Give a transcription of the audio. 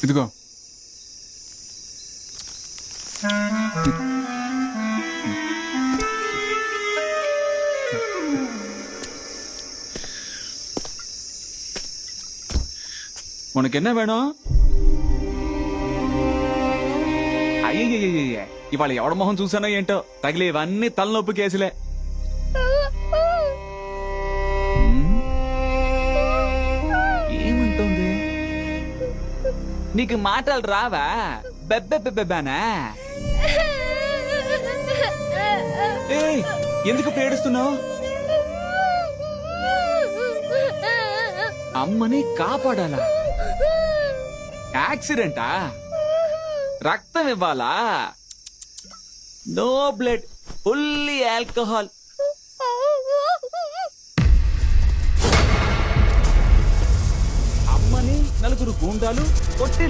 ఇదిగో. உனக்கு என்ன வேணும்? అయ్యయ్యయ్యయ్య, ఇవాళ ఎవడ మొహం చూసానో ఏంటో తగిలే ఇవన్నీ తలనొప్పి కేసులే. ఏమంటుంది? నీకు మాటలు రావా? బెబ్బెబ్బెబ్బెబానా? ఏయ్, ఎందుకు ఏడుస్తున్నావు? అమ్మని కాపాడాలా? యాక్సిడెంటా? రక్తం ఇవ్వాలా? No blood, fully alcohol. అమ్మని నలుగురు గూండాలు కొట్టి